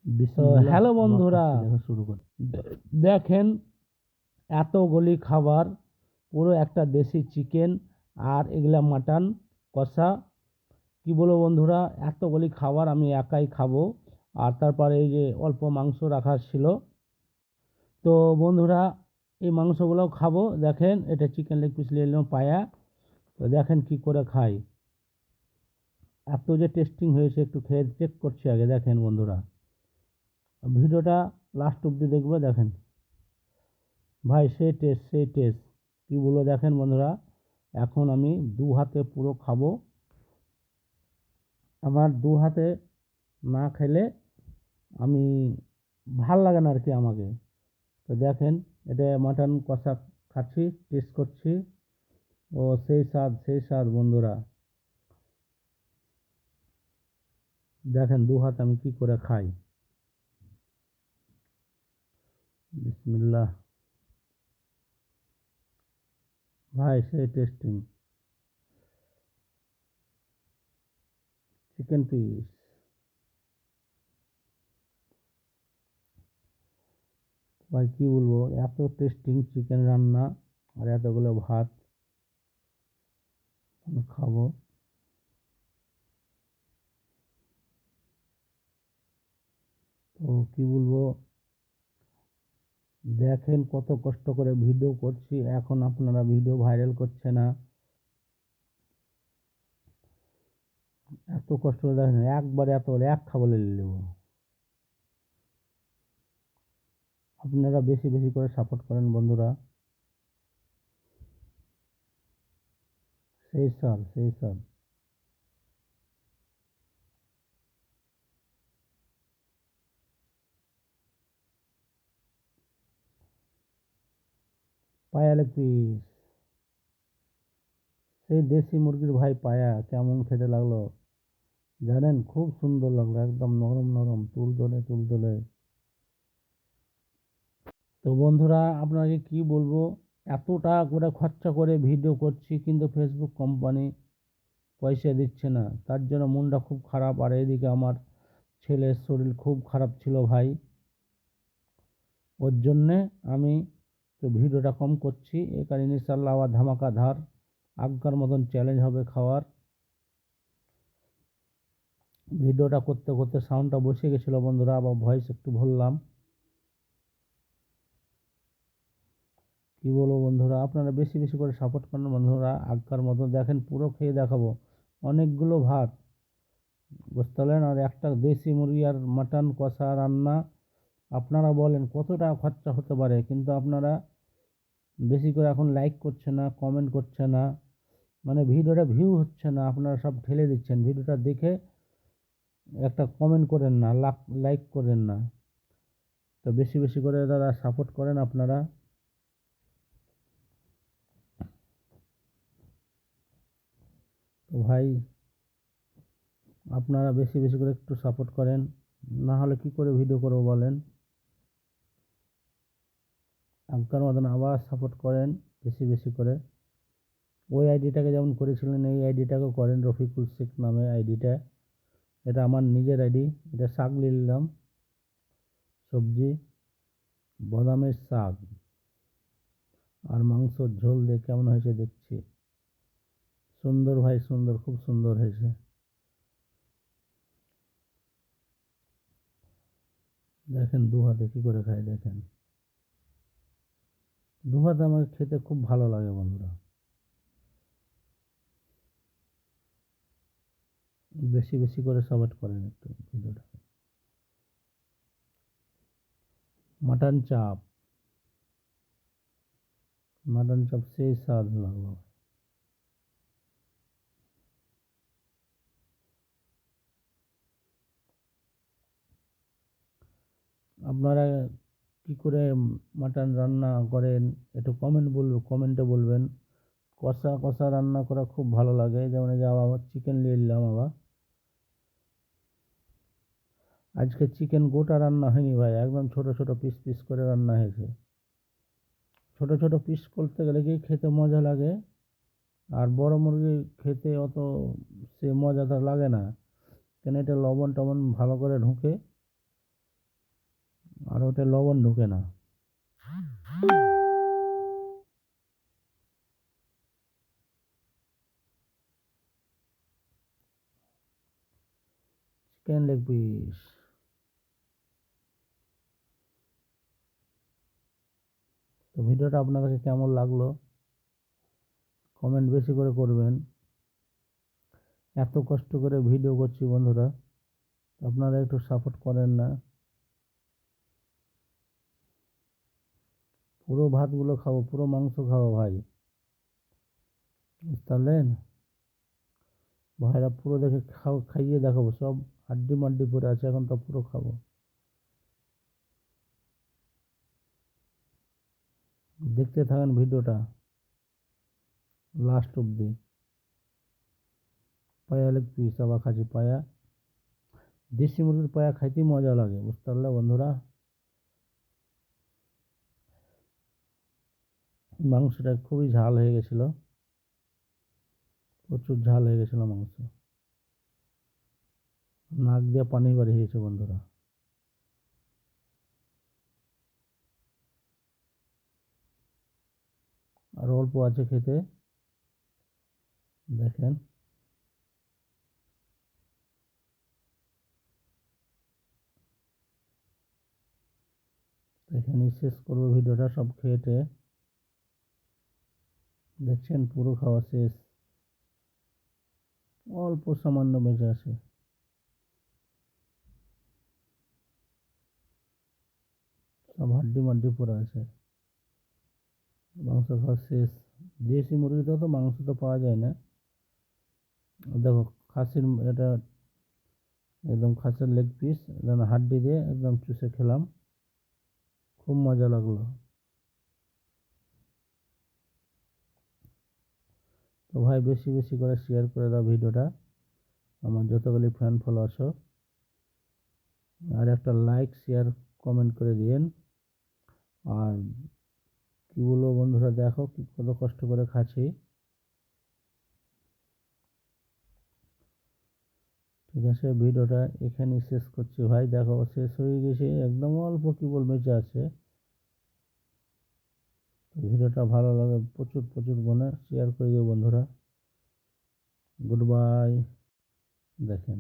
Hello বন্ধুরা, শুরু করি। দেখেন এতগুলি খাবার, পুরো একটা দেশি চিকেন আর এগুলা মাটন কষা। কি বলবো বন্ধুরা, এতগুলি খাবার আমি একাই খাবো। আর তারপরে এই যে অল্প মাংস রাখা ছিল, তো বন্ধুরা এই মাংসগুলোও খাবো। দেখেন এটা চিকেন লেগ পিস নিয়ে এলাম পায়া, তো দেখেন কি করে খাই। এত যে টেস্টিং হয়েছে, একটু খেয়ে চেক করছি আগে। দেখেন বন্ধুরা, ভিডিওটা লাস্ট অব্দি দেখবে। দেখেন ভাই, সেই টেস্ট সেই টেস্ট, কী বলবো। দেখেন বন্ধুরা, এখন আমি দু হাতে পুরো খাবো। আমার দু হাতে না খেলে আমি ভাল লাগে না আর কি আমাকে। তো দেখেন, এটা মাটন কষা খাচ্ছি, টেস্ট করছি। ও সেই স্বাদ সেই স্বাদ বন্ধুরা। দেখেন দু হাত আমি কি করে খাই। বিসমিল্লাহ। ভাই সেই টেস্টিং চিকেন পিস। ভাই কী বলবো, এত টেস্টিং চিকেন রান্না আর এতগুলো ভাত আমি খাবো। তো কী বলবো, দেখেন কত কষ্ট করে ভিডিও করছি, এখন আপনারা ভিডিও ভাইরাল করছে না। এত কষ্ট করে দেখেন, একবারে এত এক খাবো নেবো। আপনারা বেশি বেশি করে সাপোর্ট করেন বন্ধুরা। সেই স্যার সেই স্যার। পায়া লেগ পিস, সেই দেশি মুরগির ভাই পায়া, কেমন খেতে লাগলো জানেন? খুব সুন্দর লাগলো, একদম নরম নরম, তুল তোলে। তো বন্ধুরা আপনাকে কি বলবো, এত টাকা করে খরচা করে ভিডিও করছি, কিন্তু ফেসবুক কোম্পানি পয়সা দিচ্ছে না। তার জন্য মনটা খুব খারাপ। আর এদিকে আমার ছেলের শরীর খুব খারাপ ছিল ভাই, ওর জন্যে আমি তো ভিডিওটা কম করছি। এই কারণে ইনশাল্লাহ আবার ধামাকাধার আজ্ঞার মতন চ্যালেঞ্জ হবে খাওয়ার। ভিডিওটা করতে করতে সাউন্ডটা বসে গেছিলো বন্ধুরা, আবার ভয়েস একটু ভরলাম। কি বলবো বন্ধুরা, আপনারা বেশি বেশি করে সাপোর্ট করেন বন্ধুরা। আজ্ঞার মতন দেখেন, পুরো খেয়ে দেখাবো। অনেকগুলো ভাত, বুঝতে পারলেন, আর একটা দেশি মুরগি আর মাটন কষা রান্না। আপনারা বলেন কত টাকা খরচা হতে পারে, কিন্তু আপনারা বেশি করে এখন লাইক করছে না, কমেন্ট করছে না, মানে ভিডিওটা ভিউ হচ্ছে না। আপনারা সব ঠেলে দিচ্ছেন, ভিডিওটা দেখে একটা কমেন্ট করেন না, লাইক করেন না। তো বেশি বেশি করে দাদা সাপোর্ট করেন আপনারা। তো ভাই আপনারা বেশি বেশি করে একটু সাপোর্ট করেন, না হলে কি করে ভিডিও করবো বলেন। আজ্ঞার মতন আবার সাপোর্ট করেন বেশি বেশি করে। ওই আইডিটাকে যেমন করেছিলেন, এই আইডিটাকেও করেন, রফিকুল শেখ নামে আইডিটা। এটা আমার নিজের আইডি। এটা শাক নিলাম, সবজি, বাদামের শাক আর মাংসর ঝোল দিয়ে কেমন হয়েছে দেখছি। সুন্দর ভাই সুন্দর, খুব সুন্দর হয়েছে। দেখেন দু হাতে কী করে খাই। দেখেন দু হাতে আমাকে খেতে খুব ভালো লাগে বন্ধুরা। বেশি বেশি করে সাপোর্ট করেন একটু ভিডিওটা। মাটন চাপ, মাটন চাপ সেই স্বাদ লাগলো। আপনারা কি করে মাটন রান্না করেন একটু কমেন্টে বলবেন। কষা কষা রান্না করা খুব ভালো লাগে। যেমন এই যে আবার চিকেন নিয়ে এলাম আবার। আজকে চিকেন গোটা রান্না হয়নি ভাই, একদম ছোট ছোট পিস পিস করে রান্না হয়েছে। ছোট ছোট পিস করতে গেলে কি খেতে মজা লাগে, আর বড় মুরগি খেতে অত সে মজাটা লাগে না। কেন এটা লবণ টবণ ভালো করে ঢুকে, আর ওটা লবণ ঢুকে না। Chicken leg piece. তো ভিডিওটা আপনাদেরকে কেমন লাগলো কমেন্ট বেশি করে করবেন। এত কষ্ট করে ভিডিও করছি বন্ধুরা, আপনারা একটু সাপোর্ট করেন না। পুরো ভাতগুলো খাবো, পুরো মাংস খাবো ভাই, বুঝতে পারলেন? ভাইরা পুরো দেখে খাইয়ে দেখাবো, সব হাড্ডি মাড্ডি পরে আছে, এখন তো পুরো খাবো। দেখতে থাকেন ভিডিওটা লাস্ট অব্দি। পায়া লেগ পিস আবার খাচ্ছি পায়া। দেশি মুরগির পায়া খাইতে মজা লাগে, বুঝতে পারলে বন্ধুরা? মাংসটা খুবই ঝাল হয়ে গেছিল, প্রচুর ঝাল হয়ে গেছিল মাংস, নাক দিয়ে পানি বেরিয়ে গেছে বন্ধুরা। আর অল্প আছে খেতে, দেখেন। এখানেই শেষ করবো ভিডিওটা, সব খেয়েটে দেখছেন পুরো খাওয়া শেষ, অল্প সামান্য বেঁচে আছে, সব হাড্ডি মাড্ডি পড়ে আছে, মাংস খাওয়া শেষ। দেশি মুরগিতেও তো মাংস তো পাওয়া যায় না। দেখো খাসির এটা একদম খাসির লেগ পিস, একদম হাড্ডি দিয়ে একদম চুষে খেলাম, খুব মজা লাগলো। তো ভাই বেশি বেশি করে শেয়ার করে দাও ভিডিওটা, আমার যতগুলি ফ্যান ফলো আছো, আর একটা লাইক শেয়ার কমেন্ট করে দিয়েন। আর কি বলবো বন্ধুরা, দেখো কি কত কষ্ট করে খাচ্ছি। ঠিক আছে, ভিডিওটা এখানেই শেষ করছি ভাই। দেখো শেষ হয়ে গেছে, একদম অল্প কি বল বেঁচে আছে। ভিডিওটা ভালো লাগে প্রচুর প্রচুর শেয়ার করে দিও বন্ধুরা। Good bye. দেখেন।